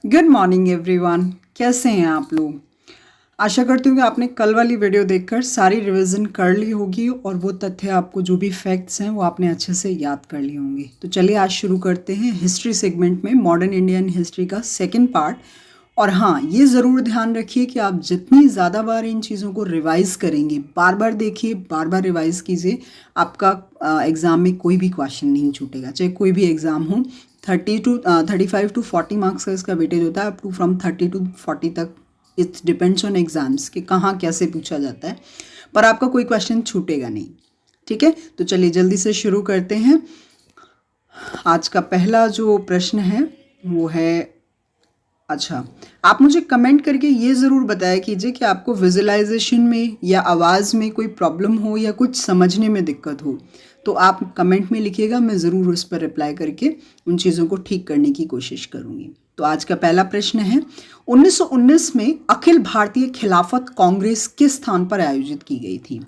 Good morning everyone. कैसे हैं आप लोग? आशा करती हूँ कि आपने कल वाली वीडियो देखकर सारी रिवीजन कर ली होगी और वो तथ्य आपको जो भी फैक्ट्स हैं वो आपने अच्छे से याद कर लिए होंगे। तो चलिए आज शुरू करते हैं हिस्ट्री सेगमेंट में मॉडर्न इंडियन हिस्ट्री का सेकंड पार्ट। और हाँ, ये ज़रूर ध्यान रखिए कि आप जितनी ज़्यादा बार इन चीज़ों को रिवाइज़ करेंगे, बार बार देखिए, बार बार रिवाइज़ कीजिए, आपका एग्ज़ाम में कोई भी क्वेश्चन नहीं छूटेगा। चाहे कोई भी एग्ज़ाम हो, 35 to 40 मार्क्स का इसका वेटेज होता है, अप टू फ्रॉम 30 to 40 तक। इट्स डिपेंड्स ऑन एग्ज़ाम्स कि कहाँ कैसे पूछा जाता है, पर आपका कोई क्वेश्चन छूटेगा नहीं। ठीक है, तो चलिए जल्दी से शुरू करते हैं। आज का पहला जो प्रश्न है वो है, अच्छा, आप मुझे कमेंट करके ये ज़रूर बताया कीजिए कि आपको विजुअलाइजेशन में या आवाज़ में कोई प्रॉब्लम हो या कुछ समझने में दिक्कत हो, तो आप कमेंट में लिखिएगा, मैं ज़रूर उस पर रिप्लाई करके उन चीज़ों को ठीक करने की कोशिश करूँगी। तो आज का पहला प्रश्न है, 1919 में अखिल भारतीय खिलाफत कांग्रेस किस स्थान पर आयोजित की गई थी?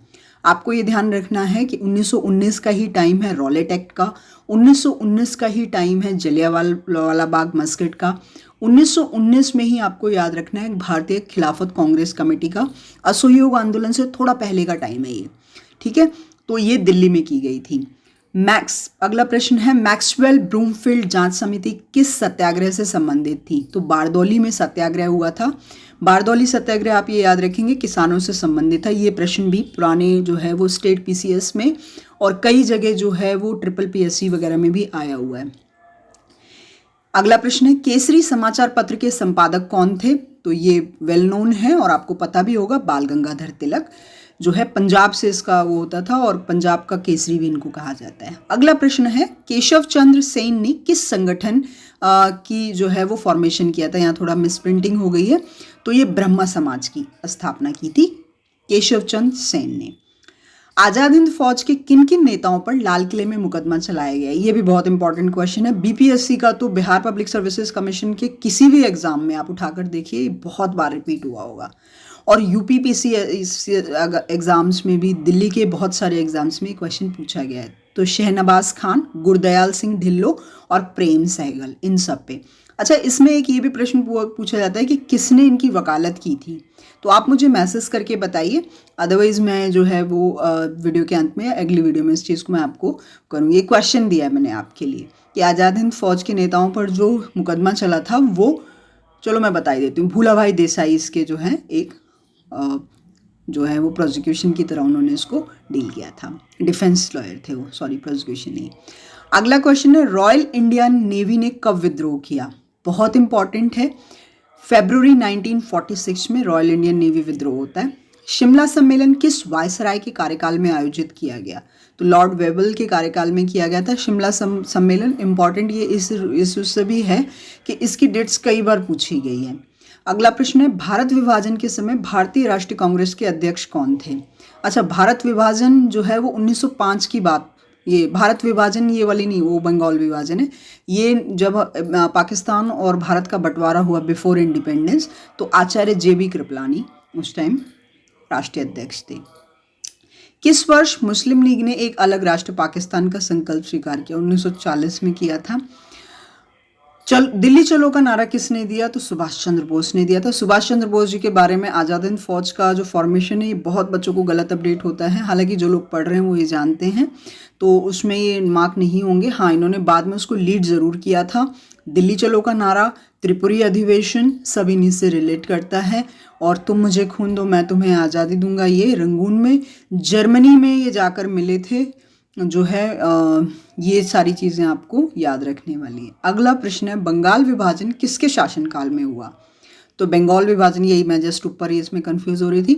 आपको ये ध्यान रखना है कि 1919 का ही टाइम है रॉलेट एक्ट का, 1919 का ही टाइम है जलियांवाला बाग मस्जिद का, 1919 में ही आपको याद रखना है भारतीय खिलाफत कांग्रेस कमेटी का असहयोग आंदोलन से थोड़ा पहले का टाइम है ये। ठीक है, तो ये दिल्ली में की गई थी। अगला प्रश्न है, मैक्सवेल ब्रूमफील्ड जांच समिति किस सत्याग्रह से संबंधित थी? तो बारदौली में सत्याग्रह हुआ था। बारदौली सत्याग्रह आप ये याद रखेंगे किसानों से संबंधित था। ये प्रश्न भी पुराने जो है वो स्टेट पीसीएस में और कई जगह जो है वो ट्रिपल पीएससी वगैरह में भी आया हुआ है। अगला प्रश्न है, केसरी समाचार पत्र के संपादक कौन थे? तो ये वेल नोन है और आपको पता भी होगा, बाल गंगाधर तिलक जो है पंजाब से इसका वो होता था और पंजाब का केसरी भी इनको कहा जाता है। अगला प्रश्न है, केशव चंद्र सेन ने किस संगठन की जो है वो फॉर्मेशन किया था? यहाँ थोड़ा मिसप्रिंटिंग हो गई है, तो ये ब्रह्मा समाज की स्थापना की थी केशव चंद्र सेन ने। आजाद हिंद फौज के किन किन नेताओं पर लाल किले में मुकदमा चलाया गया? ये भी बहुत इंपॉर्टेंट क्वेश्चन है। बीपीएससी का तो बिहार पब्लिक सर्विसेज कमीशन के किसी भी एग्जाम में आप उठाकर देखिए, बहुत बार रिपीट हुआ होगा। और यूपीपीसी एग्जाम्स में भी, दिल्ली के बहुत सारे एग्जाम्स में क्वेश्चन पूछा गया है। तो शहनवाज खान, गुरदयाल सिंह ढिल्लो और प्रेम सहगल, इन सब पे। अच्छा, इसमें एक ये भी प्रश्न पूछा जाता है कि किसने इनकी वकालत की थी? तो आप मुझे मैसेज करके बताइए, अदरवाइज़ मैं जो है वो वीडियो के अंत में या अगली वीडियो में इस चीज़ को मैं आपको करूँगी। एक क्वेश्चन दिया है मैंने आपके लिए कि आज़ाद हिंद फौज के नेताओं पर जो मुकदमा चला था वो, चलो मैं बता ही देती हूँ, भूला भाई देसाई इसके जो है एक जो है वो प्रोसिक्यूशन की तरह उन्होंने इसको डील किया था। डिफेंस लॉयर थे वो, सॉरी प्रोसिक्यूशन नहीं। अगला क्वेश्चन है, रॉयल इंडियन नेवी ने कब विद्रोह किया? बहुत इंपॉर्टेंट है, फरवरी 1946 में रॉयल इंडियन नेवी विद्रोह होता है। शिमला सम्मेलन किस वायसराय के कार्यकाल में आयोजित किया गया? तो लॉर्ड वेबल के कार्यकाल में किया गया था शिमला सम्मेलन। इंपॉर्टेंट ये इस उससे भी है कि इसकी डेट्स कई बार पूछी गई है। अगला प्रश्न है, भारत विभाजन के समय भारतीय राष्ट्रीय कांग्रेस के अध्यक्ष कौन थे? अच्छा, भारत विभाजन जो है वो 1905 की बात, ये भारत विभाजन ये वाली नहीं, वो बंगाल विभाजन है। ये जब पाकिस्तान और भारत का बंटवारा हुआ बिफोर इंडिपेंडेंस, तो आचार्य जेबी कृपलानी उस टाइम राष्ट्रीय अध्यक्ष थे। किस वर्ष मुस्लिम लीग ने एक अलग राष्ट्र पाकिस्तान का संकल्प स्वीकार किया? 1940 में किया था। दिल्ली चलो का नारा किसने दिया? तो सुभाष चंद्र बोस ने दिया था। सुभाष चंद्र बोस जी के बारे में आज़ाद हिंद फौज का जो फॉर्मेशन है, ये बहुत बच्चों को गलत अपडेट होता है। हालांकि जो लोग पढ़ रहे हैं वो ये जानते हैं, तो उसमें ये मार्क नहीं होंगे। हाँ, इन्होंने बाद में उसको लीड ज़रूर किया था। दिल्ली चलो का नारा, त्रिपुरी अधिवेशन, सब इन्हीं से रिलेट करता है। और तुम मुझे खून दो मैं तुम्हें आज़ादी दूंगा, ये रंगून में, जर्मनी में ये जाकर मिले थे जो है। ये सारी चीज़ें आपको याद रखने वाली है। अगला प्रश्न है, बंगाल विभाजन किसके शासनकाल में हुआ? तो बंगाल विभाजन, यही मैं जस्ट ऊपर ही इसमें कंफ्यूज हो रही थी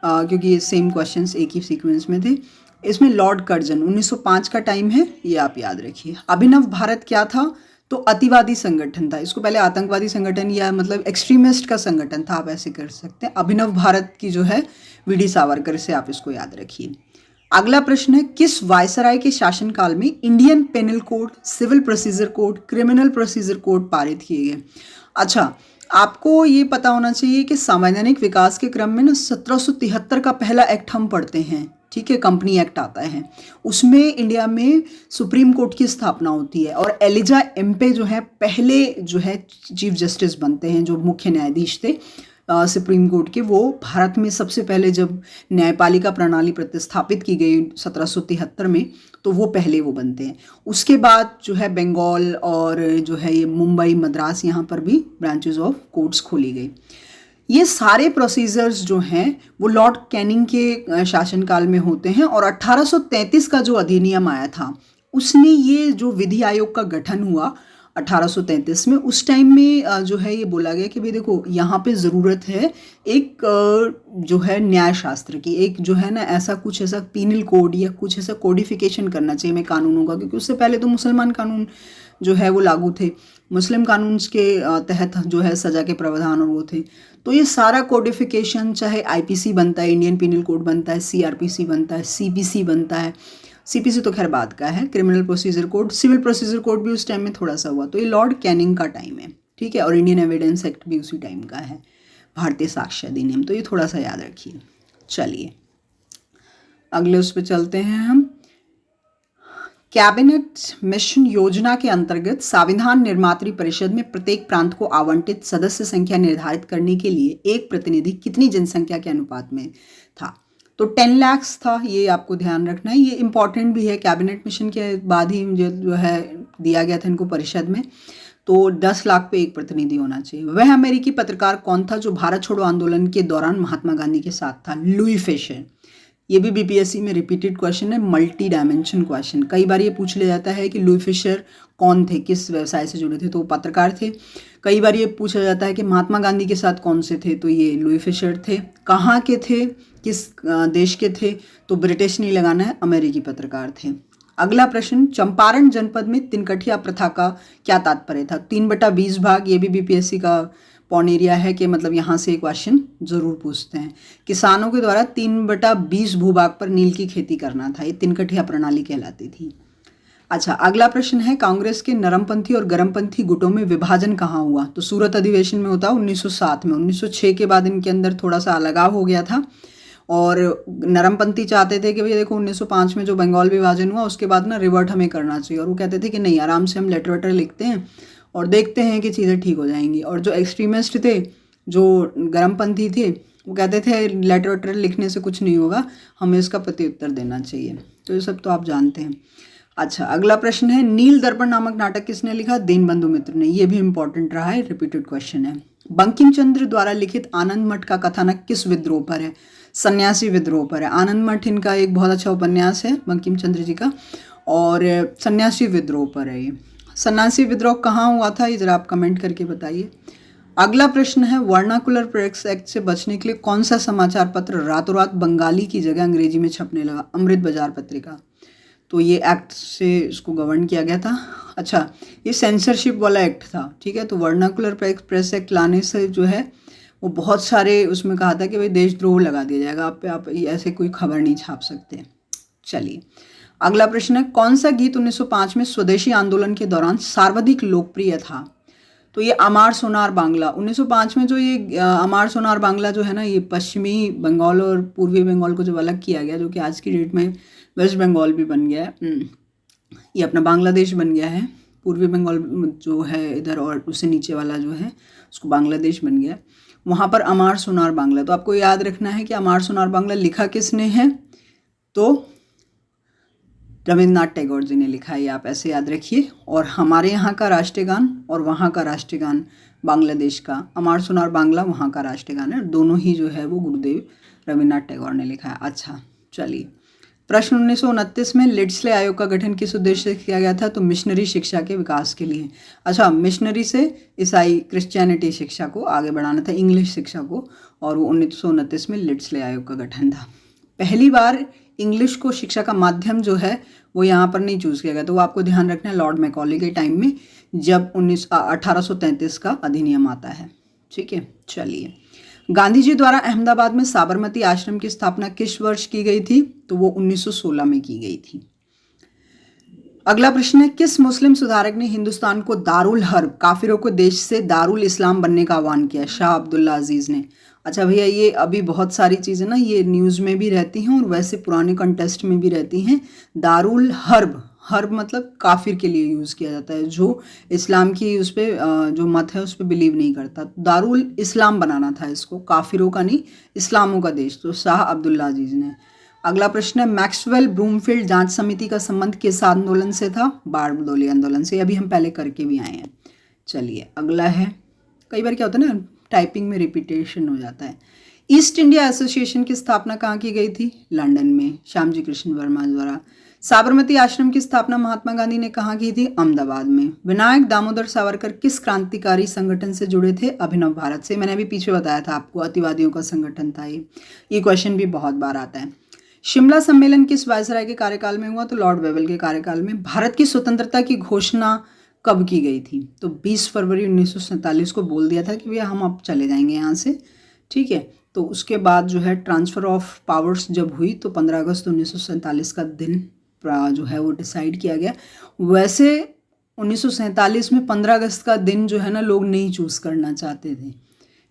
क्योंकि ये सेम क्वेश्चंस एक ही सीक्वेंस में थे। इसमें लॉर्ड कर्जन 1905 का टाइम है, ये आप याद रखिए। अभिनव भारत क्या था? तो अतिवादी संगठन था। इसको पहले आतंकवादी संगठन या मतलब एक्सट्रीमिस्ट का संगठन था, आप ऐसे कर सकते हैं। अभिनव भारत की जो है वीडी सावरकर से आप इसको याद रखिए। अगला प्रश्न है, किस वायसराय के शासनकाल में Indian penal code, civil procedure code, criminal procedure code पारित किए गए? अच्छा, आपको ये पता होना चाहिए कि संवैधानिक विकास के क्रम में ना 1773 का पहला एक्ट हम पढ़ते हैं, ठीक है, कंपनी एक्ट आता है, उसमें इंडिया में सुप्रीम कोर्ट की स्थापना होती है और एलिजा एम्पे जो है पहले जो है चीफ जस्टिस बनते हैं, जो मुख्य न्यायाधीश थे सुप्रीम कोर्ट के। वो भारत में सबसे पहले जब न्यायपालिका प्रणाली प्रतिस्थापित की गई 1773 में, तो वो पहले वो बनते हैं। उसके बाद जो है बंगाल और जो है ये मुंबई, मद्रास, यहाँ पर भी ब्रांचेस ऑफ कोर्ट्स खोली गई। ये सारे प्रोसीजर्स जो हैं वो लॉर्ड कैनिंग के शासनकाल में होते हैं और 1833 का जो अधिनियम आया था उसने ये जो विधि आयोग का गठन हुआ 1833 में, उस टाइम में जो है ये बोला गया कि भाई देखो यहाँ पे ज़रूरत है एक जो है न्याय शास्त्र की, एक जो है ना ऐसा कुछ ऐसा पीनल कोड या कुछ ऐसा कोडिफिकेशन करना चाहिए में कानूनों का, क्योंकि उससे पहले तो मुसलमान कानून जो है वो लागू थे, मुस्लिम कानून के तहत जो है सज़ा के प्रावधान और वो थे। तो ये सारा कोडिफिकेशन, चाहे आईपीसी बनता है, इंडियन पीनल कोड बनता है, सीआरपीसी बनता है, सीपीसी बनता है, सीपीसी तो खैर बाद का है, criminal procedure code, civil procedure code भी उस टाइम में थोड़ा सा हुआ। तो ये लॉर्ड कैनिंग का टाइम है, ठीक है, और इंडियन एविडेंस एक्ट भी उसी टाइम का है, भारतीय साक्ष्य अधिनियम, तो ये थोड़ा सा याद रखिए। चलिए अगले उस पर चलते हैं हम। कैबिनेट मिशन योजना के अंतर्गत संविधान निर्मात्री परिषद में प्रत्येक प्रांत को आवंटित सदस्य संख्या निर्धारित करने के लिए एक प्रतिनिधि कितनी जनसंख्या के अनुपात में था? तो 10 लाख था, ये आपको ध्यान रखना है, ये इंपॉर्टेंट भी है। कैबिनेट मिशन के बाद ही जो है दिया गया था इनको परिषद में, तो 10 लाख पे एक प्रतिनिधि होना चाहिए। वह अमेरिकी पत्रकार कौन था जो भारत छोड़ो आंदोलन के दौरान महात्मा गांधी के साथ था? Louis Fischer. ये भी बीपीएससी में रिपीटेड क्वेश्चन है, मल्टी डायमेंशन क्वेश्चन। कई बार ये पूछ लिया जाता है कि लुई फिशर कौन थे, किस व्यवसाय से जुड़े थे, तो वो पत्रकार थे। कई बार ये पूछा जाता है कि महात्मा गांधी के साथ कौन से थे, तो ये लुई फिशर थे। कहाँ के थे, किस देश के थे, तो ब्रिटिश नहीं लगाना है, अमेरिकी पत्रकार थे। अगला प्रश्न, चंपारण जनपद में तिनकठिया प्रथा का क्या तात्पर्य था? 3/20 भाग, ये भी बीपीएससी का पॉन एरिया है कि मतलब यहाँ से एक क्वेश्चन जरूर पूछते हैं। किसानों के द्वारा 3/20 भूभाग पर नील की खेती करना था, ये तिनकठिया प्रणाली कहलाती थी। अच्छा, अगला प्रश्न है, कांग्रेस के नरमपंथी और गरमपंथी गुटों में विभाजन कहाँ हुआ? तो सूरत अधिवेशन में होता 1907 में। 1906 के बाद इनके अंदर थोड़ा सा अलगाव हो गया था और नरमपंथी चाहते थे कि भैया देखो 1905 में जो बंगाल विभाजन हुआ उसके बाद ना रिवर्ट हमें करना चाहिए, और वो कहते थे कि नहीं, आराम से हम लेटर वेटर लिखते हैं और देखते हैं कि चीज़ें ठीक हो जाएंगी। और जो एक्सट्रीमिस्ट थे, जो गरमपंथी थे, वो कहते थे लेटर वेटर लिखने से कुछ नहीं होगा, हमें इसका प्रत्युत्तर देना चाहिए। तो ये सब तो आप जानते हैं। अच्छा, अगला प्रश्न है, नील दर्पण नामक नाटक किसने लिखा? दीनबंधु मित्र ने। ये भी इंपॉर्टेंट रहा है, रिपीटेड क्वेश्चन है। बंकिम चंद्र द्वारा लिखित आनंद मठ का कथानक किस विद्रोह पर है? सन्यासी विद्रोह पर है। आनंद मठ इनका एक बहुत अच्छा उपन्यास है बंकिम चंद्र जी का, और सन्यासी विद्रोह पर है ये। सन्यासी विद्रोह कहाँ हुआ था, ये जरा आप कमेंट करके बताइए। अगला प्रश्न है, वर्नाकुलर प्रेस एक्ट से बचने के लिए कौन सा समाचार पत्र रातों रात बंगाली की जगह अंग्रेजी में छपने लगा? अमृत बाजार पत्रिका। तो ये एक्ट से इसको गवर्न किया गया था। अच्छा, ये सेंसरशिप वाला एक्ट था, ठीक है। तो वर्नाकुलर प्रेस एक्ट लाने से जो है वो बहुत सारे उसमें कहा था कि भाई देशद्रोह लगा दिया जाएगा आप पे, आप ऐसे कोई खबर नहीं छाप सकते। चलिए अगला प्रश्न है, कौन सा गीत 1905 में स्वदेशी आंदोलन के दौरान सर्वाधिक लोकप्रिय था? तो ये अमार सोनार बांग्ला। 1905 में जो ये अमार सोनार बांग्ला जो है ना, ये पश्चिमी बंगाल और पूर्वी बंगाल को जब अलग किया गया, जो कि आज की डेट में वेस्ट बंगाल भी बन गया है, ये अपना बांग्लादेश बन गया है। पूर्वी बंगाल जो है इधर और उससे नीचे वाला जो है उसको बांग्लादेश बन गया। वहाँ पर अमार सोनार बांग्ला, तो आपको याद रखना है कि अमार सोनार बांग्ला लिखा किसने है? तो रविन्द्रनाथ टैगोर जी ने लिखा है, आप ऐसे याद रखिए। और हमारे यहाँ का राष्ट्रीय गान और वहाँ का राष्ट्रीय गान बांग्लादेश का, अमार सोनार बांग्ला वहाँ का राष्ट्रीय गान है, दोनों ही जो है वो गुरुदेव रविन्द्रनाथ टैगोर ने लिखा है। अच्छा चलिए, प्रश्न 1929 में लिड्सले आयोग का गठन किस उद्देश्य से किया गया था? तो मिशनरी शिक्षा के विकास के लिए। अच्छा, मिशनरी से ईसाई क्रिश्चियनिटी शिक्षा को आगे बढ़ाना था, इंग्लिश शिक्षा को, और वो 1929 में लिड्सले आयोग का गठन था। पहली बार इंग्लिश को शिक्षा का माध्यम जो है वो यहाँ पर नहीं चूज़ किया गया, तो वो आपको ध्यान रखना है लॉर्ड मैकॉले के टाइम में, जब 1833 का अधिनियम आता है, ठीक है। चलिए, गांधी जी द्वारा अहमदाबाद में साबरमती आश्रम की स्थापना किस वर्ष की गई थी? तो वो 1916 में की गई थी। अगला प्रश्न है, किस मुस्लिम सुधारक ने हिंदुस्तान को दारुल हर्ब, काफिरों को देश से दारुल इस्लाम बनने का आह्वान किया? शाह अब्दुल्ला अजीज ने। अच्छा भैया, ये अभी बहुत सारी चीज़ें ना ये न्यूज़ में भी रहती हैं और वैसे पुराने कंटेस्ट में भी रहती हैं। दारुल हर्ब, हर्ब मतलब काफिर के लिए यूज़ किया जाता है जो इस्लाम की उस पर जो मत है उस पर बिलीव नहीं करता। दारुल इस्लाम बनाना था इसको, काफिरों का नहीं, इस्लामों का देश, तो शाह अब्दुल्ला अजीज ने। अगला प्रश्न है, मैक्सवेल ब्रूमफील्ड जांच समिति का संबंध किस आंदोलन से था? बारडोली आंदोलन से। अभी हम पहले करके भी आए हैं। चलिए अगला है, कई बार क्या होता है ना टाइपिंग में रिपीटेशन हो जाता है। ईस्ट इंडिया एसोसिएशन की स्थापना कहाँ की गई थी? लंदन में, श्यामजी कृष्ण वर्मा द्वारा। साबरमती आश्रम की स्थापना महात्मा गांधी ने कहाँ की थी? अहमदाबाद में। विनायक दामोदर सावरकर किस क्रांतिकारी संगठन से जुड़े थे? अभिनव भारत से। मैंने अभी पीछे बताया था आपको, अतिवादियों का संगठन था ये क्वेश्चन भी बहुत बार आता है। शिमला सम्मेलन किस वायसराय के कार्यकाल में हुआ? तो लॉर्ड वेवल के कार्यकाल में। भारत की स्वतंत्रता की घोषणा कब की गई थी? तो 20 फरवरी 1947 को बोल दिया था कि भैया हम अब चले जाएंगे यहाँ से, ठीक है। तो उसके बाद जो है ट्रांसफ़र ऑफ पावर्स जब हुई तो 15 अगस्त 1947 का दिन जो है वो डिसाइड किया गया। वैसे 1947 में 15 अगस्त का दिन जो है ना लोग नहीं चूज़ करना चाहते थे,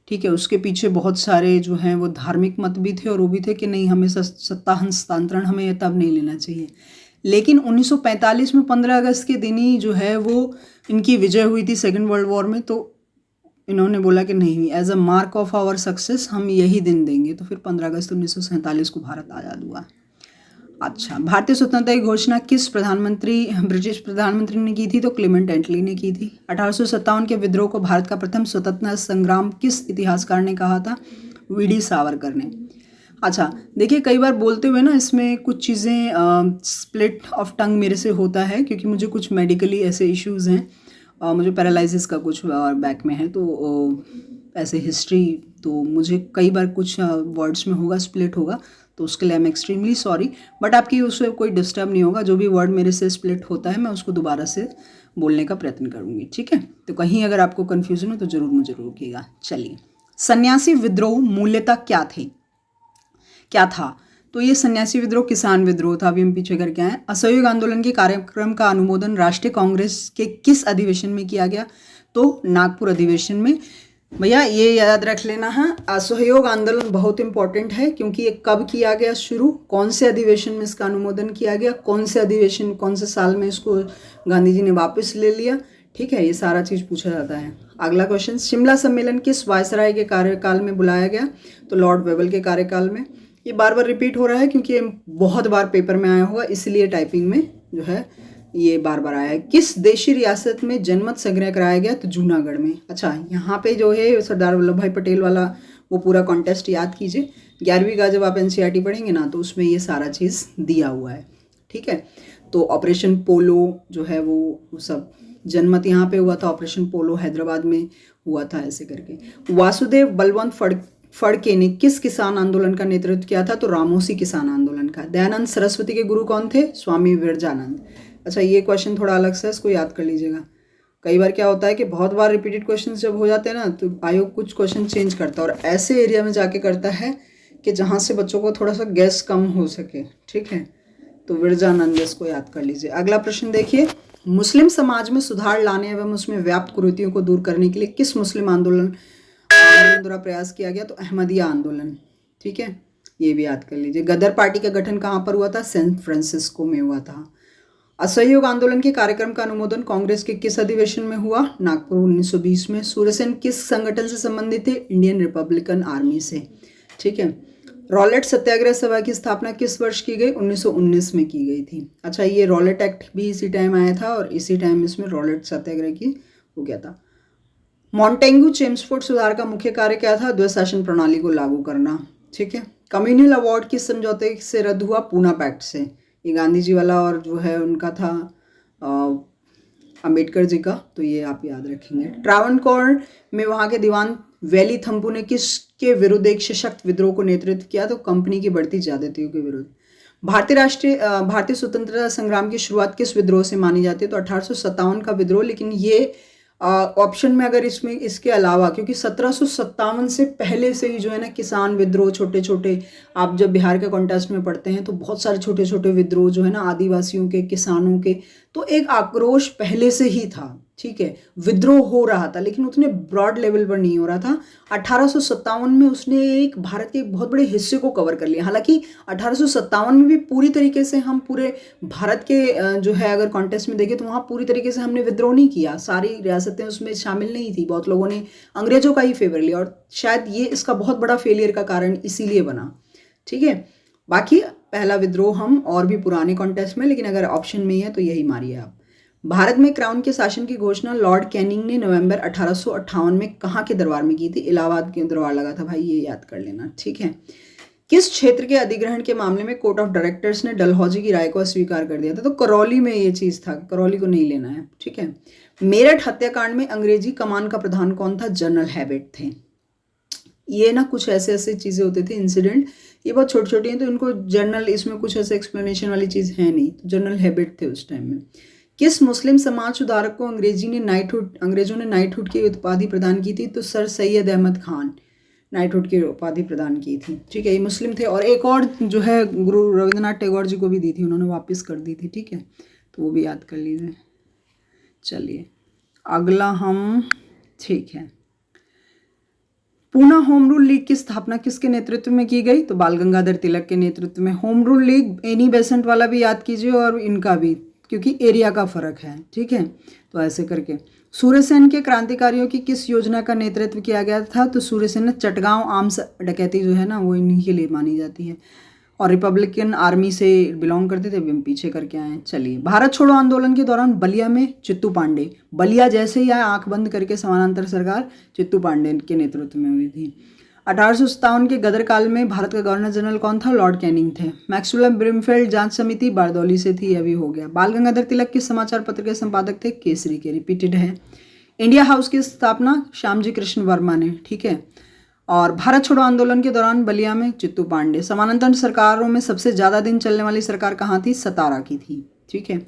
ठीक है। उसके पीछे बहुत सारे जो हैं वो धार्मिक मत भी थे और वो भी थे कि नहीं, हमें सत्ता हस्तांतरण हमें तब नहीं लेना चाहिए। लेकिन 1945 में 15 अगस्त के दिन ही जो है वो इनकी विजय हुई थी सेकेंड वर्ल्ड वॉर में। तो इन्होंने बोला कि नहीं, as a mark of our success हम यही दिन देंगे। तो फिर 15 अगस्त 1947 को भारत आज़ाद हुआ। अच्छा, भारतीय स्वतंत्रता की घोषणा किस ब्रिटिश प्रधानमंत्री ने की थी? तो क्लेमेंट एटली ने की थी। 1857 के विद्रोह को भारत का प्रथम स्वतंत्रता संग्राम किस इतिहासकार ने कहा था? वी.डी. सावरकर ने। अच्छा देखिए, कई बार बोलते हुए ना इसमें कुछ चीज़ें स्प्लिट ऑफ टंग मेरे से होता है, क्योंकि मुझे कुछ मेडिकली ऐसे इश्यूज़ हैं, मुझे पैरालिसिस का कुछ बैक में है, तो ऐसे हिस्ट्री, तो मुझे कई बार कुछ वर्ड्स में होगा स्प्लिट होगा, तो उसके लिए I am extremely sorry. But आपकी उससे कोई डिस्टर्ब नहीं होगा, जो भी वर्ड मेरे से स्प्लिट होता है मैं उसको दोबारा से बोलने का प्रयत्न करूँगी, ठीक है। तो कहीं अगर आपको कन्फ्यूजन हो तो ज़रूर मुझे रोकिएगा। चलिए, सन्यासी विद्रोह मूल्यतः क्या था? तो ये सन्यासी विद्रोह किसान विद्रोह था। अभी हम पीछे करके आए। असहयोग आंदोलन के कार्यक्रम का अनुमोदन राष्ट्रीय कांग्रेस के किस अधिवेशन में किया गया? तो नागपुर अधिवेशन में। भैया ये याद रख लेना है, असहयोग आंदोलन बहुत इंपॉर्टेंट है, क्योंकि ये कब किया गया शुरू, कौन से अधिवेशन में इसका अनुमोदन किया गया, कौन से अधिवेशन कौन से साल में इसको गांधी जी ने वापस ले लिया, ठीक है, ये सारा चीज़ पूछा जाता है। अगला क्वेश्चन, शिमला सम्मेलन किस वायसराय के कार्यकाल में बुलाया गया? तो लॉर्ड वेवल के कार्यकाल में। ये बार बार रिपीट हो रहा है क्योंकि ये बहुत बार पेपर में आया होगा, इसलिए टाइपिंग में जो है ये बार बार आया है। किस देशी रियासत में जनमत संग्रह कराया गया? तो जूनागढ़ में। अच्छा, यहाँ पे जो है सरदार वल्लभ भाई पटेल वाला वो पूरा कॉन्टेस्ट याद कीजिए। 11वीं का जब आप NCERT पढ़ेंगे ना तो उसमें ये सारा चीज़ दिया हुआ है, ठीक है। तो ऑपरेशन पोलो जो है वो सब जनमत यहाँ पे हुआ था, ऑपरेशन पोलो हैदराबाद में हुआ था, ऐसे करके। वासुदेव बलवंत फड़के ने किस किसान आंदोलन का नेतृत्व किया था? तो रामोसी किसान आंदोलन का। दयानंद सरस्वती के गुरु कौन थे? स्वामी विवेकानंद। अच्छा, ये क्वेश्चन थोड़ा अलग से है, इसको याद कर लीजिएगा। कई बार क्या होता है कि बहुत बार रिपीटेड क्वेश्चन जब हो जाते हैं ना तो आयोग कुछ क्वेश्चन चेंज करता है और ऐसे एरिया में जाके करता है कि जहाँ से बच्चों को थोड़ा सा गैस कम हो सके, ठीक है। तो विरजानंद, इसको याद कर लीजिए। अगला प्रश्न देखिए, मुस्लिम समाज में सुधार लाने एवं उसमें व्याप्त कुरीतियों को दूर करने के लिए किस मुस्लिम आंदोलन द्वारा प्रयास किया गया? तो अहमदिया आंदोलन, ठीक है, ये भी याद कर लीजिए। गदर पार्टी का गठन कहाँ पर हुआ था? सैन फ्रांसिस्को में हुआ था। असहयोग आंदोलन के कार्यक्रम का अनुमोदन कांग्रेस के किस अधिवेशन में हुआ? नागपुर 1920 में। सूर्यसेन किस संगठन से संबंधित थे? इंडियन रिपब्लिकन आर्मी से, ठीक है। रॉलेट सत्याग्रह सभा की स्थापना किस वर्ष की गई? 1919 में की गई थी। अच्छा, ये रॉलेट एक्ट भी इसी टाइम आया था और इसी टाइम इसमें रॉलेट सत्याग्रह की हो गया था। मॉन्टेग्यू चेम्सफोर्ड सुधार का मुख्य कार्य क्या था? द्वैशासन प्रणाली को लागू करना, ठीक है। कम्युनल अवार्ड किस समझौते से रद्द हुआ? पूना पैक्ट से। ये गांधी जी वाला और जो है उनका था अंबेडकर जी का, तो ये आप याद रखेंगे। ट्रावनकोर में वहाँ के दीवान वैली थम्पू ने किसके विरुद्ध एक सशक्त विद्रोह को नेतृत्व किया? तो कंपनी की बढ़ती ज्यादतियों के विरुद्ध। भारतीय स्वतंत्रता संग्राम की शुरुआत किस विद्रोह से मानी जाती है? तो 1857 का विद्रोह, लेकिन ये ऑप्शन में अगर इसमें इसके अलावा, क्योंकि 1757 से पहले से ही जो है ना किसान विद्रोह छोटे छोटे, आप जब बिहार के कॉन्टेस्ट में पढ़ते हैं तो बहुत सारे छोटे छोटे विद्रोह जो है ना आदिवासियों के, किसानों के, तो एक आक्रोश पहले से ही था। ठीक है, विद्रोह हो रहा था लेकिन उतने ब्रॉड लेवल पर नहीं हो रहा था। 1857 में उसने एक भारत के एक बहुत बड़े हिस्से को कवर कर लिया। हालांकि 1857 में भी पूरी तरीके से हम पूरे भारत के जो है अगर कॉन्टेस्ट में देखें तो वहाँ पूरी तरीके से हमने विद्रोह नहीं किया, सारी रियासतें उसमें शामिल नहीं थी, बहुत लोगों ने अंग्रेजों का ही फेवर लिया और शायद ये इसका बहुत बड़ा फेलियर का कारण इसीलिए बना। ठीक है, बाकी पहला विद्रोह हम और भी पुराने कॉन्टेस्ट में, लेकिन अगर ऑप्शन में ही है तो यही मारिए आप। भारत में क्राउन के शासन की घोषणा लॉर्ड कैनिंग ने नवंबर 1858 में कहाँ के दरबार में की थी? इलाहाबाद के दरबार लगा था भाई, ये याद कर लेना। ठीक है, किस क्षेत्र के अधिग्रहण के मामले में कोर्ट ऑफ डायरेक्टर्स ने डलहौजी की राय को अस्वीकार कर दिया था? तो करौली में ये चीज़ था, करौली को नहीं लेना है। ठीक है, मेरठ हत्याकांड में अंग्रेजी कमान का प्रधान कौन था? जनरल हैबिट थे। ये ना कुछ ऐसे ऐसे चीज़ें होते थे इंसिडेंट, ये बहुत छोटी छोटी हैं तो इनको जनरल, इसमें कुछ ऐसे एक्सप्लेनेशन वाली चीज़ है नहीं, तो जनरल हैबिट थे उस टाइम में। किस मुस्लिम समाज सुधारक को अंग्रेजों ने नाइटहुड की उपाधि प्रदान की थी? तो सर सैयद अहमद खान नाइटहुड की उपाधि प्रदान की थी। ठीक है, ये मुस्लिम थे और एक और जो है गुरु रविंद्रनाथ टैगोर जी को भी दी थी, उन्होंने वापस कर दी थी। ठीक है, तो वो भी याद कर लीजिए। चलिए अगला हम, ठीक है, पूना होम रूल लीग की स्थापना किसके नेतृत्व में की गई? तो बाल गंगाधर तिलक के नेतृत्व में। Home rule league Annie Besant वाला भी याद कीजिए और इनका भी, क्योंकि एरिया का फर्क है। ठीक है, तो ऐसे करके सूर्यसेन के क्रांतिकारियों की किस योजना का नेतृत्व किया गया था? तो सूर्यसेन ने चटगांव आर्म्स डकैती जो है ना वो इन्हीं के लिए मानी जाती है और रिपब्लिकन आर्मी से बिलोंग करते थे, अभी हम पीछे करके आए हैं। चलिए, भारत छोड़ो आंदोलन के दौरान बलिया में चित्तू पांडे, बलिया जैसे ही आए आंख बंद करके समानांतर सरकार चित्तू पांडे के नेतृत्व में हुई थी। 1857 के गदर काल में भारत का गवर्नर जनरल कौन था? लॉर्ड कैनिंग थे। मैक्सवेल ब्रिमफील्ड जांच समिति बारदौली से थी, अभी हो गया। बाल गंगाधर तिलक किस समाचार पत्र के संपादक थे? केसरी के, रिपीटेड है। इंडिया हाउस की स्थापना श्यामजी कृष्ण वर्मा ने। ठीक है, और भारत छोड़ो आंदोलन के दौरान बलिया में चित्तू पांडे। समानांतर सरकारों में सबसे ज्यादा दिन चलने वाली सरकार कहाँ थी? सतारा की थी। ठीक है,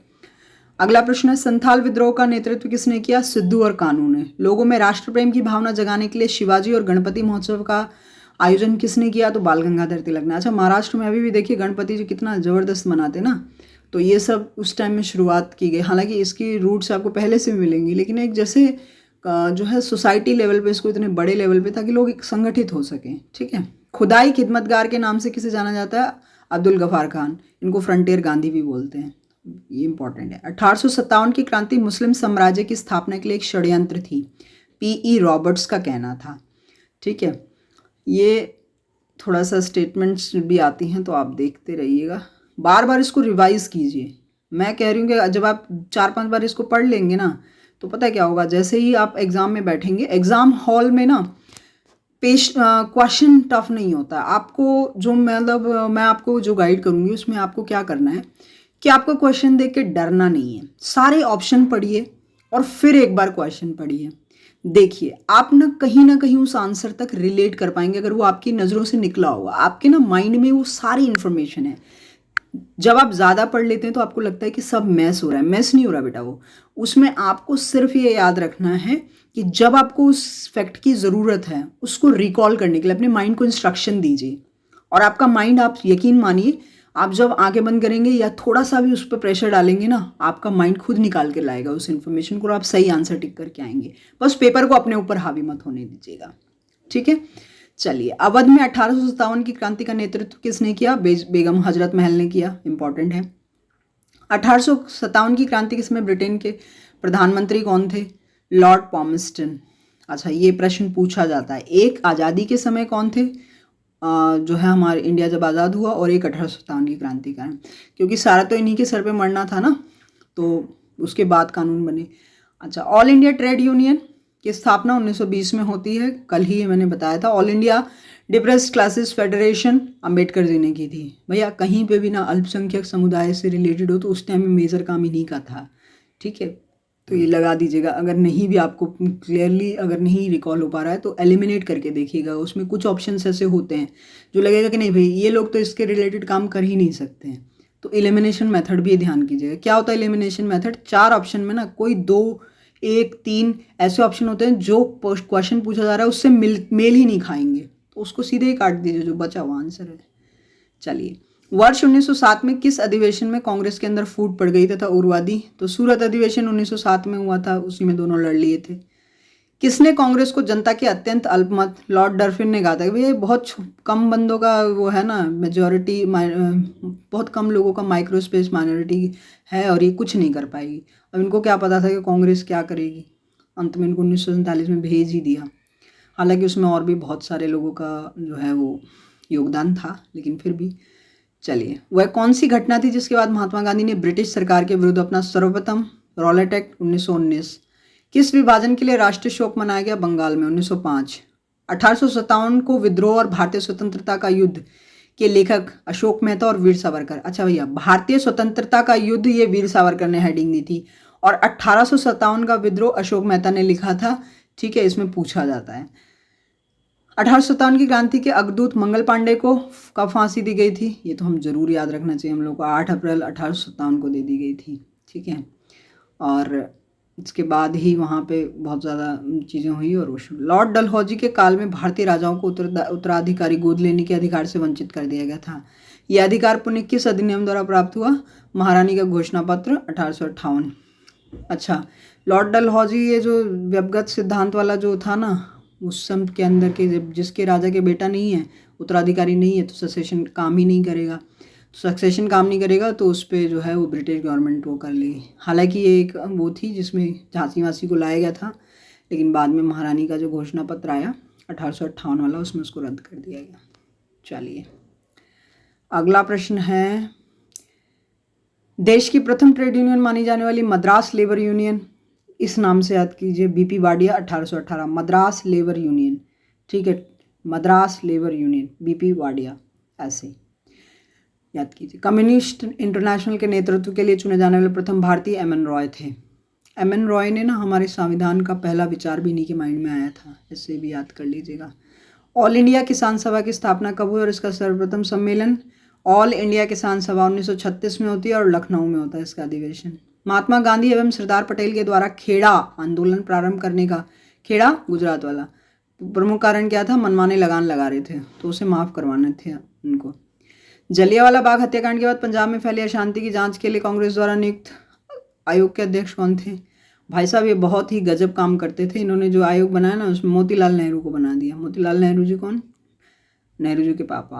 अगला प्रश्न है, संथाल विद्रोह का नेतृत्व किसने किया? सिद्धू और कानू ने। लोगों में राष्ट्र प्रेम की भावना जगाने के लिए शिवाजी और गणपति महोत्सव का आयोजन किसने किया? तो बाल गंगाधर तिलक ने। अच्छा, महाराष्ट्र में अभी भी देखिए गणपति जी कितना जबरदस्त मनाते ना, तो ये सब उस टाइम में शुरुआत की गई। हालांकि इसकी रूट्स आपको पहले से मिलेंगी, लेकिन एक जैसे जो है सोसाइटी लेवल पे इसको इतने बड़े लेवल पे, ताकि लोग एक संगठित हो सकें। ठीक है, खुदाई खिदमतगार के नाम से किसे जाना जाता है? अब्दुल गफार खान, इनको फ्रंटियर गांधी भी बोलते हैं, ये इंपॉर्टेंट है। 1857 की क्रांति मुस्लिम साम्राज्य की स्थापना के लिए एक षड्यंत्र थी, P.E. रॉबर्ट्स का कहना था। ठीक है, ये थोड़ा सा स्टेटमेंट्स भी आती हैं तो आप देखते रहिएगा, बार बार इसको रिवाइज कीजिए। मैं कह रही हूँ कि जब आप 4-5 बार इसको पढ़ लेंगे ना तो पता है क्या होगा, जैसे ही आप एग्ज़ाम में बैठेंगे, एग्ज़ाम हॉल में ना क्वेश्चन टफ नहीं होता। आपको जो मतलब मैं आपको जो गाइड करूँगी उसमें आपको क्या करना है कि आपको क्वेश्चन देख के डरना नहीं है, सारे ऑप्शन पढ़िए और फिर एक बार क्वेश्चन पढ़िए। देखिए आप ना कहीं उस आंसर तक रिलेट कर पाएंगे अगर वो आपकी नज़रों से निकला होगा, आपके ना माइंड में वो सारी इन्फॉर्मेशन है। जब आप ज़्यादा पढ़ लेते हैं तो आपको लगता है कि सब मैस हो रहा है, मैस नहीं हो रहा बेटा। वो उसमें आपको सिर्फ ये याद रखना है कि जब आपको उस फैक्ट की ज़रूरत है उसको रिकॉल करने के लिए अपने माइंड को इंस्ट्रक्शन दीजिए, और आपका माइंड, आप यकीन मानिए, आप जब आंखें बंद करेंगे या थोड़ा सा भी उस पर प्रेशर डालेंगे ना, आपका माइंड खुद निकाल के लाएगा उस इन्फॉर्मेशन को और आप सही आंसर टिक करके आएंगे। बस पेपर को अपने ऊपर हावी मत होने दीजिएगा। ठीक है, चलिए, अवध में 1857 की क्रांति का नेतृत्व किसने किया? बेगम हजरत महल ने किया, इंपॉर्टेंट है। 1857 की क्रांति के समय ब्रिटेन के प्रधानमंत्री कौन थे? लॉर्ड पॉम्सटन। अच्छा, ये प्रश्न पूछा जाता है, एक आज़ादी के समय कौन थे जो है हमारे इंडिया जब आज़ाद हुआ, और एक 1857 की क्रांति का, क्योंकि सारा तो इन्हीं के सर पे मरना था ना, तो उसके बाद कानून बने। अच्छा, ऑल इंडिया ट्रेड यूनियन की स्थापना 1920 में होती है, कल ही मैंने बताया था। All India Depressed Classes Federation Ambedkar ji ने की थी। भैया कहीं पे भी ना अल्पसंख्यक समुदाय से रिलेटेड हो तो उस टाइम में मेजर काम इन्हीं का था। ठीक है, तो ये लगा दीजिएगा। अगर नहीं भी आपको क्लियरली अगर नहीं रिकॉल हो पा रहा है तो एलिमिनेट करके देखिएगा, उसमें कुछ ऑप्शंस ऐसे होते हैं जो लगेगा कि नहीं भाई ये लोग तो इसके रिलेटेड काम कर ही नहीं सकते हैं, तो एलिमिनेशन मेथड भी ध्यान कीजिएगा। क्या होता है एलिमिनेशन मेथड? 4 ऑप्शन में ना कोई 2 1, 3 ऐसे ऑप्शन होते हैं जो क्वेश्चन पूछा जा रहा है उससे मेल ही नहीं खाएंगे, तो उसको सीधे ही काट दीजिए, जो बचा हुआ आंसर है। चलिए, वर्ष 1907 में किस अधिवेशन में कांग्रेस के अंदर फूट पड़ गई तथा उग्रवादी? तो सूरत अधिवेशन 1907 में हुआ था, उसी में दोनों लड़ लिए थे। किसने कांग्रेस को जनता के अत्यंत अल्पमत? लॉर्ड डर्फिन ने कहा था कि भैया बहुत कम बंदों का वो है ना, मेजॉरिटी बहुत कम लोगों का माइक्रोस्पेस माइनॉरिटी है और ये कुछ नहीं कर पाएगी। अब इनको क्या पता था कि कांग्रेस क्या करेगी, अंत में इनको 1947 में भेज ही दिया। हालांकि उसमें और भी बहुत सारे लोगों का जो है वो योगदान था, लेकिन फिर भी। चलिए, वह कौन सी घटना थी जिसके बाद महात्मा गांधी ने ब्रिटिश सरकार के विरुद्ध अपना सर्वप्रथम रॉलेट एक्ट 1919? किस विभाजन के लिए राष्ट्रीय शोक मनाया गया बंगाल में 1905? 1857 को विद्रोह और भारतीय स्वतंत्रता का युद्ध के लेखक अशोक मेहता और वीर सावरकर। अच्छा भैया, भारतीय स्वतंत्रता का युद्ध ये वीर सावरकर ने हेडिंग दी थी और 1857 का विद्रोह अशोक मेहता ने लिखा था। ठीक है, इसमें पूछा जाता है। 1857 की क्रांति के अग्रदूत मंगल पांडे को कब फांसी दी गई थी? ये तो हम जरूर याद रखना चाहिए हम लोग को, 8 अप्रैल 1857 को दे दी गई थी। ठीक है, और इसके बाद ही वहाँ पे बहुत ज़्यादा चीज़ें हुई और वो लॉर्ड डलहौजी के काल में भारतीय राजाओं को उत्तराधिकारी गोद लेने के अधिकार से वंचित कर दिया गया था। यह अधिकार पुनः किस अधिनियम द्वारा प्राप्त हुआ? महारानी का घोषणा पत्र 1858। अच्छा, लॉर्ड डलहौजी ये जो व्यक्तिगत सिद्धांत वाला जो था ना, उस समय के अंदर के जिसके राजा के बेटा नहीं है, उत्तराधिकारी नहीं है, तो सक्सेशन काम ही नहीं करेगा। सक्सेशन काम नहीं करेगा तो उस पर जो है वो ब्रिटिश गवर्नमेंट वो कर लेगी। हालांकि ये एक वो थी जिसमें झांसी वासी को लाया गया था, लेकिन बाद में महारानी का जो घोषणा पत्र आया 1858 वाला, उसमें उसको रद्द कर दिया गया। चलिए, अगला प्रश्न है, देश की प्रथम ट्रेड यूनियन मानी जाने वाली मद्रास लेबर यूनियन, इस नाम से याद कीजिए, BP Wadia 1818, Madras labour union. ठीक है, Madras labour union, BP Wadia, ऐसे याद कीजिए। कम्युनिस्ट इंटरनेशनल के नेतृत्व के लिए चुने जाने वाले प्रथम भारतीय एम.एन. रॉय थे। एम.एन. रॉय ने ना हमारे संविधान का पहला विचार भी इन्हीं के माइंड में आया था, इससे भी याद कर लीजिएगा। ऑल इंडिया किसान सभा की स्थापना कब हुई और इसका सर्वप्रथम सम्मेलन? ऑल इंडिया किसान सभा 1936 में होती है और लखनऊ में होता है इसका अधिवेशन। महात्मा गांधी एवं सरदार पटेल के द्वारा खेड़ा आंदोलन प्रारंभ करने का, खेड़ा गुजरात वाला, प्रमुख कारण क्या था? मनमाने लगान लगा रहे थे, तो उसे माफ़ करवाने थे उनको। जलियांवाला बाग हत्याकांड के बाद पंजाब में फैली अशांति की जांच के लिए कांग्रेस द्वारा नियुक्त आयोग के अध्यक्ष कौन थे? भाई साहब, ये बहुत ही गजब काम करते थे। इन्होंने जो आयोग बनाया ना, उसमें मोतीलाल नेहरू को बना दिया। मोतीलाल नेहरू जी कौन? नेहरू जी के पापा,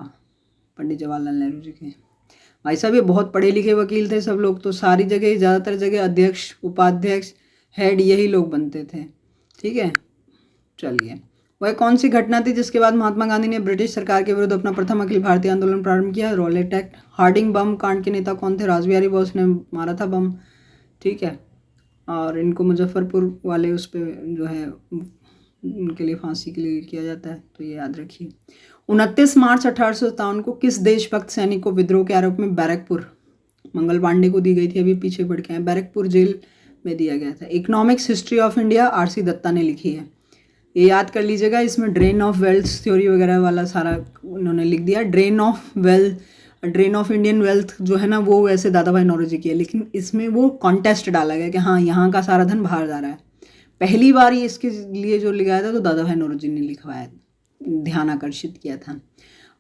पंडित जवाहरलाल नेहरू जी के। भाई साहब, ये बहुत पढ़े लिखे वकील थे सब लोग, तो सारी जगह, ज़्यादातर जगह अध्यक्ष, उपाध्यक्ष, हेड यही लोग बनते थे। ठीक है, चलिए, वह कौन सी घटना थी जिसके बाद महात्मा गांधी ने ब्रिटिश सरकार के विरुद्ध अपना प्रथम अखिल भारतीय आंदोलन प्रारंभ किया? Rowlatt act. हार्डिंग बम कांड के नेता कौन थे? रासबिहारी बोस ने मारा था बम। ठीक है, और इनको मुजफ्फरपुर वाले उस पर जो है उनके लिए फांसी के लिए किया जाता है, तो ये याद रखिए। 29 मार्च 1857 को किस देशभक्त सैनिक को विद्रोह के आरोप में बैरकपुर, मंगल पांडे को दी गई थी, अभी पीछे पड़ के हैं, बैरकपुर जेल में दिया गया था? Economics history of India R C. Dutta ने लिखी है, ये याद कर लीजिएगा। इसमें ड्रेन ऑफ वेल्थ थ्योरी वगैरह वाला सारा उन्होंने लिख दिया। ड्रेन ऑफ इंडियन वेल्थ जो है ना, वो वैसे दादा भाई नौरोजी की है, लेकिन इसमें वो कॉन्टेस्ट डाला गया कि हाँ, यहाँ का सारा धन बाहर जा रहा है। पहली बार ये इसके लिए जो लिखाया था तो दादा भाई नौरोजी ने लिखवाया, ध्यान आकर्षित किया था।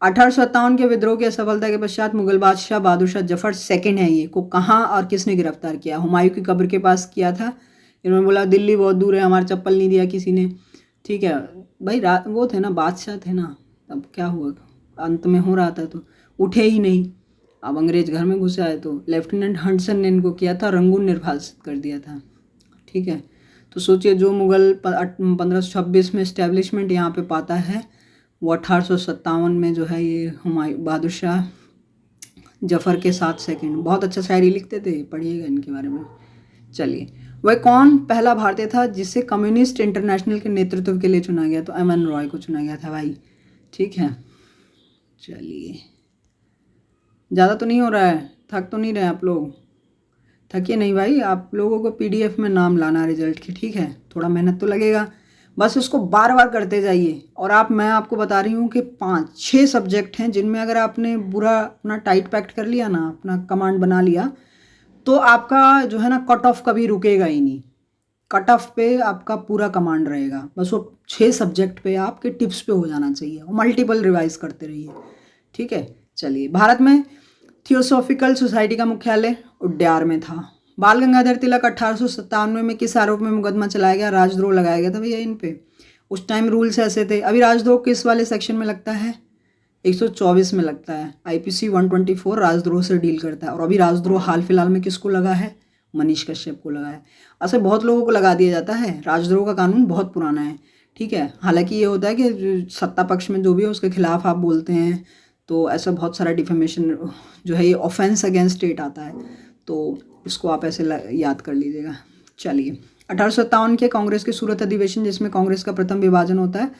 1857 के विद्रोह की असफलता के पश्चात मुगल बादशाह बहादुर शाह जफर सेकंड है, ये को कहाँ और किसने गिरफ्तार किया? हुमायूं की कब्र के पास किया था। इन्होंने बोला दिल्ली बहुत दूर है, हमारा चप्पल नहीं दिया किसी ने। ठीक है भाई, वो थे ना, बादशाह थे ना, तब क्या हुआ, अंत में हो रहा था तो उठे ही नहीं। अब अंग्रेज घर में घुसे आए तो लेफ्टिनेंट हंटसन ने इनको किया था, रंगून निर्वासित कर दिया था। ठीक है, तो सोचिए, जो मुगल 1526 में इस्टेब्लिशमेंट यहाँ पे पाता है, वो 1857 में जो है ये हुमायूं बहादुर शाह जफर के साथ सेकंड। बहुत अच्छा शायरी लिखते थे, पढ़िएगा इनके बारे में। चलिए, वह कौन पहला भारतीय था जिसे कम्युनिस्ट इंटरनेशनल के नेतृत्व के लिए चुना गया? तो एम.एन. रॉय को चुना गया था भाई। ठीक है, चलिए, ज़्यादा तो नहीं हो रहा है, थक तो नहीं रहे आप लोग? थकिए नहीं भाई, आप लोगों को PDF में नाम लाना रिजल्ट के। ठीक है, थोड़ा मेहनत तो लगेगा, बस उसको बार बार करते जाइए। और मैं आपको बता रही हूँ कि 5-6 सब्जेक्ट हैं जिनमें अगर आपने पूरा अपना टाइट पैक्ट कर लिया ना, अपना कमांड बना लिया, तो आपका जो है ना कट ऑफ कभी रुकेगा ही नहीं। कट ऑफ पे आपका पूरा कमांड रहेगा, बस वो 6 सब्जेक्ट पे आपके टिप्स पे हो जाना चाहिए और मल्टीपल रिवाइज करते रहिए, ठीक है। चलिए, भारत में थियोसॉफिकल सोसाइटी का मुख्यालय उड्यार में था। बाल गंगाधर तिलक 1897 में किस आरोप में मुकदमा चलाया गया? राजद्रोह लगाया गया था भैया इन पे। उस टाइम रूल्स ऐसे थे। अभी राजद्रोह किस वाले सेक्शन में लगता है? 124 में लगता है। आईपीसी 124 राजद्रोह से डील करता है। और अभी राजद्रोह हाल फिलहाल में किसको लगा है? मनीष कश्यप को लगा है। ऐसे बहुत लोगों को लगा दिया जाता है। राजद्रोह का कानून बहुत पुराना है, ठीक है। हालांकि ये होता है कि सत्ता पक्ष में जो भी है उसके खिलाफ आप बोलते हैं तो ऐसा बहुत सारा डिफेमेशन जो है ये ऑफेंस अगेंस्ट स्टेट आता है, तो इसको आप ऐसे याद कर लीजिएगा। चलिए, 1857 के कांग्रेस के सूरत अधिवेशन जिसमें कांग्रेस का प्रथम विभाजन होता है,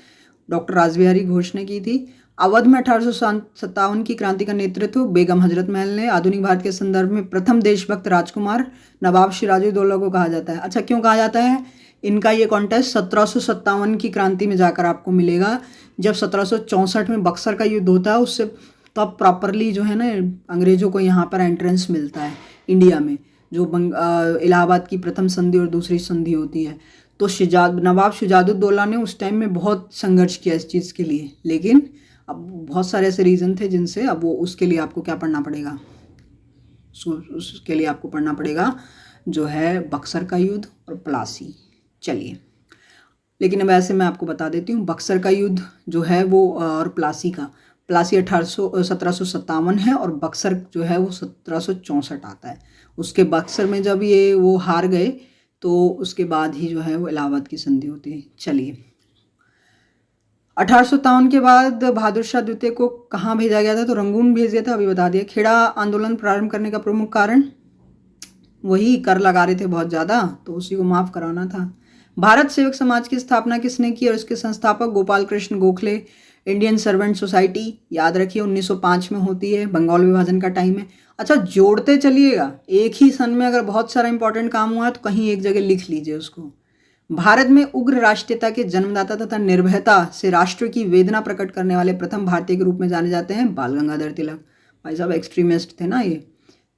डॉक्टर रासबिहारी घोष ने की थी। अवध में 1857 की क्रांति का नेतृत्व बेगम हजरत महल ने। आधुनिक भारत के संदर्भ में प्रथम देशभक्त राजकुमार नवाब सिराजुद्दौला को कहा जाता है। अच्छा, क्यों कहा जाता है? इनका ये कॉन्टेस्ट 1757 की क्रांति में जाकर आपको मिलेगा, जब 1764 में बक्सर का युद्ध होता है। उससे तब प्रॉपरली जो है ना अंग्रेजों को यहाँ पर एंट्रेंस मिलता है इंडिया में, जो इलाहाबाद की प्रथम संधि और दूसरी संधि होती है। तो नवाब सिराजुद्दौला ने उस टाइम में बहुत संघर्ष किया इस चीज़ के लिए, लेकिन अब बहुत सारे ऐसे रीज़न थे जिनसे अब वो उसके लिए आपको क्या पढ़ना पड़ेगा? उसके लिए आपको पढ़ना पड़ेगा जो है बक्सर का युद्ध और प्लासी। चलिए, लेकिन अब ऐसे मैं आपको बता देती हूँ, बक्सर का युद्ध जो है वो और प्लासी 1757 है और बक्सर जो है वो 1764 आता है। उसके बक्सर में जब ये वो हार गए तो उसके बाद ही जो है वो इलाहाबाद की संधि होती है। चलिए, 1857 के बाद बहादुर शाह द्वितीय को कहाँ भेजा गया था? तो रंगून भेज दिया था, अभी बता दिया। खेड़ा आंदोलन प्रारंभ करने का प्रमुख कारण वही कर लगा रहे थे बहुत ज़्यादा, तो उसी को माफ़ कराना था। भारत सेवक समाज की स्थापना किसने की और इसके संस्थापक? Gopal Krishna Gokhale. Indian servant society याद रखिए 1905 में होती है, बंगाल विभाजन का टाइम है। अच्छा, जोड़ते चलिएगा, एक ही सन में अगर बहुत सारा इंपॉर्टेंट काम हुआ है तो कहीं एक जगह लिख लीजिए उसको। भारत में उग्र राष्ट्रीयता के जन्मदाता तथा निर्भयता से राष्ट्र की वेदना प्रकट करने वाले प्रथम भारतीय के रूप में जाने जाते हैं बाल गंगाधर तिलक। भाई साहब एक्सट्रीमिस्ट थे ना ये,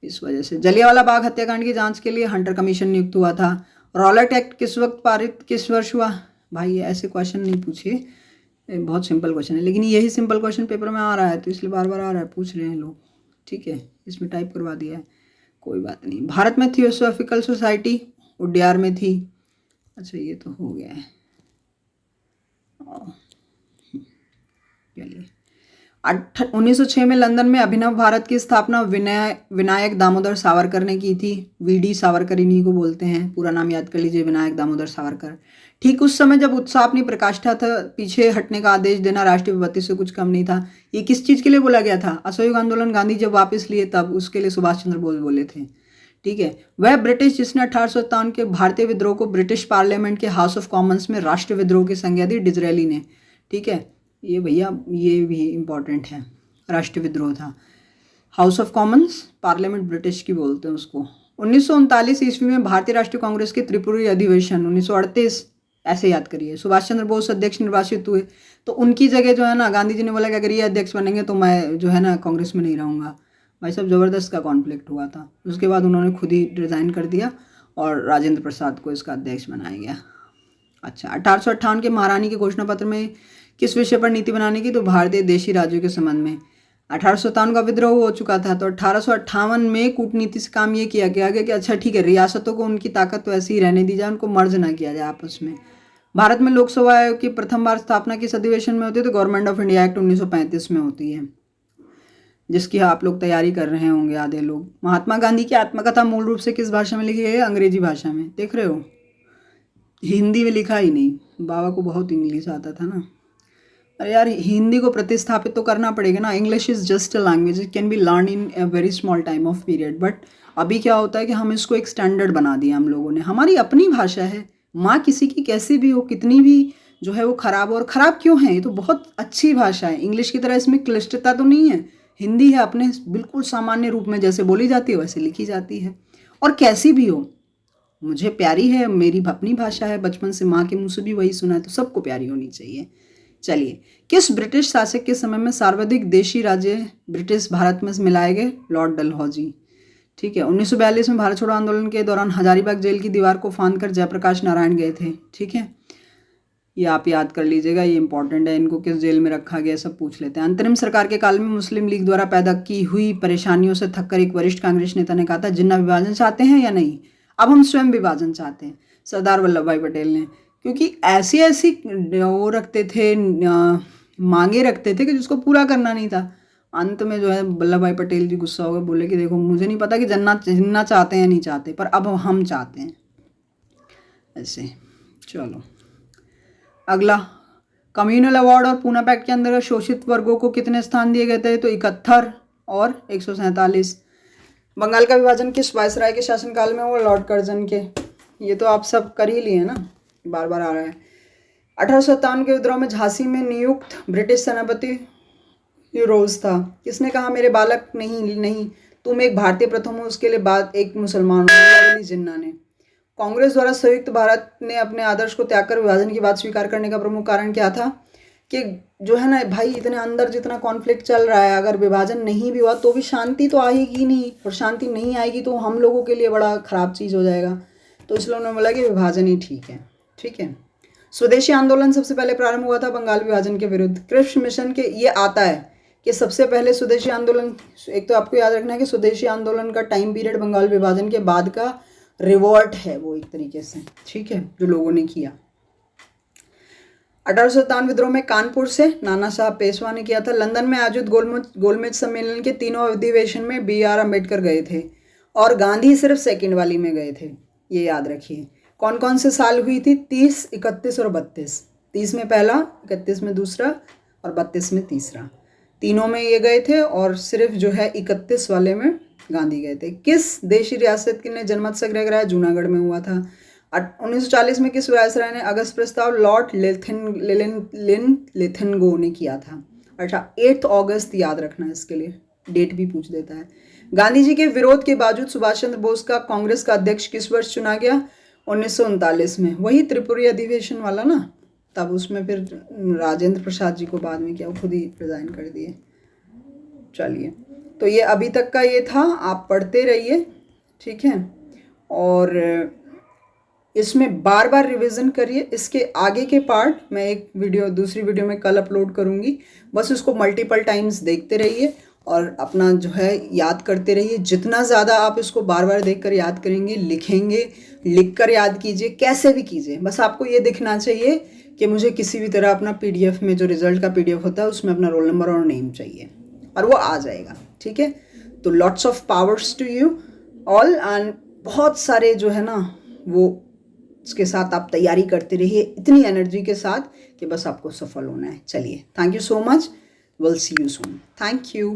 इस वजह से। जलियांवाला बाग हत्याकांड की जांच के लिए हंटर कमीशन नियुक्त हुआ था। रॉलेट एक्ट किस वक्त पारित, किस वर्ष हुआ? भाई ऐसे क्वेश्चन नहीं पूछिए, बहुत सिंपल क्वेश्चन है, लेकिन यही सिंपल क्वेश्चन पेपर में आ रहा है तो इसलिए बार बार आ रहा है, पूछ रहे हैं लोग, ठीक है। इसमें टाइप करवा दिया है, कोई बात नहीं। भारत में थियोसॉफिकल सोसाइटी उड्यार में थी। अच्छा, ये तो हो गया है। चलिए, 1906 में लंदन में अभिनव भारत की स्थापना विनायक दामोदर सावरकर ने की थी। वीडी सावरकर इन्हीं को बोलते हैं, पूरा नाम याद कर लीजिए, विनायक दामोदर सावरकर। ठीक उस समय जब उत्साह अपनी प्रकाष्ठा था, पीछे हटने का आदेश देना राष्ट्रीय विपत्ति से कुछ कम नहीं था। ये किस चीज़ के लिए बोला गया था? असहयोग आंदोलन गांधी जब वापस लिए तब, उसके लिए सुभाष चंद्र बोस बोले थे, ठीक है। वह ब्रिटिश जिसने 1857 के भारतीय विद्रोह को ब्रिटिश पार्लियामेंट के हाउस ऑफ कॉमन्स में राष्ट्रीय विद्रोह की संज्ञा दी, डिजरेली ने, ठीक है। ये भैया ये भी इम्पॉर्टेंट है, राष्ट्रीय विद्रोह था। House of Commons parliament British की बोलते हैं उसको। 1939 ईस्वी में भारतीय राष्ट्रीय कांग्रेस के त्रिपुरी अधिवेशन 1938, ऐसे याद करिए, सुभाष चंद्र बोस अध्यक्ष निर्वाचित हुए। तो उनकी जगह जो है ना गांधी जी ने बोला कि अगर ये अध्यक्ष बनेंगे तो मैं जो है ना कांग्रेस में नहीं रहूँगा। भाई साहब ज़बरदस्त का कॉन्फ्लिक्ट हुआ था। उसके बाद उन्होंने खुद ही रिज़ाइन कर दिया और राजेंद्र प्रसाद को इसका अध्यक्ष बनाया गया। अच्छा, 1858 के महारानी के घोषणा पत्र में किस विषय पर नीति बनाने की? तो भारतीय देशी राज्यों के संबंध में। 1857 का विद्रोह हो चुका था तो 1858 में कूटनीति से काम ये किया गया कि अच्छा ठीक है, रियासतों को उनकी ताकत तो ऐसी ही रहने दी जाए, उनको मर्ज ना किया जाए आपस में। भारत में लोकसभा आयोग की प्रथम बार स्थापना किस अधिवेशन में होती है? तो गवर्नमेंट ऑफ इंडिया एक्ट 1935 में होती है, जिसकी आप लोग तैयारी कर रहे होंगे आधे लोग। महात्मा गांधी की आत्मकथा मूल रूप से किस भाषा में लिखी गई है? अंग्रेजी भाषा में। देख रहे हो, हिंदी में लिखा ही नहीं। बाबा को बहुत इंग्लिश आता था ना। अरे यार, हिंदी को प्रतिस्थापित तो करना पड़ेगा ना। English is just a language, it can be learn in a very small time of period. But अभी क्या होता है कि हम इसको एक स्टैंडर्ड बना दिया हम लोगों ने। हमारी अपनी भाषा है, माँ किसी की कैसी भी हो, कितनी भी जो है वो ख़राब हो, और ख़राब क्यों है, ये तो बहुत अच्छी भाषा है। इंग्लिश की तरह इसमें क्लिष्टता तो नहीं है। हिंदी है अपने बिल्कुल सामान्य रूप में, जैसे बोली जाती है वैसे लिखी जाती है, और कैसी भी हो मुझे प्यारी है। मेरी अपनी भाषा है, बचपन से माँ के मुँह से भी वही सुना है, तो सबको प्यारी होनी चाहिए। चलिए, किस ब्रिटिश शासक के समय में सर्वाधिक देशी राज्य ब्रिटिश भारत में मिलाए गए? लॉर्ड डलहौजी, ठीक है। 1942 में भारत छोड़ो आंदोलन के दौरान हजारीबाग जेल की दीवार को फांदकर जयप्रकाश नारायण गए थे। ठीक है, ये आप याद कर लीजिएगा, ये इंपॉर्टेंट है। इनको किस जेल में रखा गया सब पूछ लेते हैं। अंतरिम सरकार के काल में मुस्लिम लीग द्वारा पैदा की हुई परेशानियों से थककर एक वरिष्ठ कांग्रेस नेता ने कहा था, जिन्ना विभाजन चाहते हैं या नहीं, अब हम स्वयं विभाजन चाहते हैं। सरदार वल्लभ भाई पटेल ने, क्योंकि ऐसी ऐसी वो रखते थे, मांगे रखते थे कि जिसको पूरा करना नहीं था। अंत में जो है वल्लभ भाई पटेल जी गुस्सा हो गए, बोले कि देखो मुझे नहीं पता कि जिन्ना चाहते हैं या नहीं चाहते, पर अब हम चाहते हैं। ऐसे चलो अगला, कम्युनल अवार्ड और पूना पैक्ट के अंदर शोषित वर्गों को कितने स्थान दिए गए थे, तो 71 और 147। बंगाल का विभाजन किस वायसराय के शासनकाल में हुआ, लॉर्ड कर्जन के। ये तो आप सब कर ही लिए ना, बार बार आ रहा है। 1857 के विद्रोह में झांसी में नियुक्त ब्रिटिश सेनापति रोज था। किसने कहा मेरे बालक नहीं तुम एक भारतीय प्रथम हो, उसके लिए बाद एक मुसलमान हो, जिन्ना ने। कांग्रेस द्वारा संयुक्त भारत ने अपने आदर्श को त्याग कर विभाजन की बात स्वीकार करने का प्रमुख कारण क्या था, कि जो है ना भाई, इतने अंदर जितना कॉन्फ्लिक्ट चल रहा है, अगर विभाजन नहीं भी हुआ तो भी शांति तो आएगी नहीं, और शांति नहीं आएगी तो हम लोगों के लिए बड़ा खराब चीज़ हो जाएगा। तो इसलिए उन्होंने बोला कि विभाजन ही ठीक है। ठीक है। स्वदेशी आंदोलन सबसे पहले प्रारंभ हुआ था बंगाल विभाजन के विरुद्ध। कृष्ण मिशन के ये आता है कि सबसे पहले स्वदेशी आंदोलन, एक तो आपको याद रखना है कि स्वदेशी आंदोलन का टाइम पीरियड बंगाल विभाजन के बाद का रिवॉर्ट है वो एक तरीके से। ठीक है, जो लोगों ने किया। 1857 विद्रोह में कानपुर से नाना साहब पेशवा ने किया था। लंदन में आयोजित गोलमेज सम्मेलन के तीनों अधिवेशन में BR अम्बेडकर गए थे और गांधी सिर्फ सेकंड वाली में गए थे, ये याद रखिए। कौन कौन से साल हुई थी, 30, 31 और 32। 30 में पहला, 31 में दूसरा और 32 में तीसरा, तीनों में ये गए थे, और सिर्फ जो है 31 वाले में गांधी गए थे। किस देशी रियासत ने जनमत सत्याग्रह जूनागढ़ में हुआ था। 1940 में किस वायसराय ने अगस्त प्रस्ताव लॉर्ड लिथेनगो ने किया था। अच्छा, 8 अगस्त याद रखना, इसके लिए डेट भी पूछ देता है। गांधी जी के विरोध के बावजूद सुभाष चंद्र बोस का कांग्रेस का अध्यक्ष किस वर्ष चुना गया, 1939 में। वही त्रिपुरी अधिवेशन वाला ना, तब उसमें फिर राजेंद्र प्रसाद जी को बाद में क्या, वो खुद ही रिजाइन कर दिए। चलिए, तो ये अभी तक का ये था, आप पढ़ते रहिए। ठीक है, और इसमें बार बार रिवीजन करिए। इसके आगे के पार्ट मैं एक वीडियो, दूसरी वीडियो में कल अपलोड करूँगी, बस उसको मल्टीपल टाइम्स देखते रहिए और अपना जो है याद करते रहिए। जितना ज़्यादा आप इसको बार बार देखकर याद करेंगे, लिखेंगे, लिखकर याद कीजिए, कैसे भी कीजिए, बस आपको ये दिखना चाहिए कि मुझे किसी भी तरह अपना PDF में, जो रिजल्ट का PDF होता है, उसमें अपना रोल नंबर और नेम चाहिए, और वो आ जाएगा। ठीक है, तो lots of powers to you all, and बहुत सारे जो है ना वो इसके साथ आप तैयारी करते रहिए इतनी एनर्जी के साथ कि बस आपको सफल होना है। चलिए, thank you so much, will see you soon, thank you.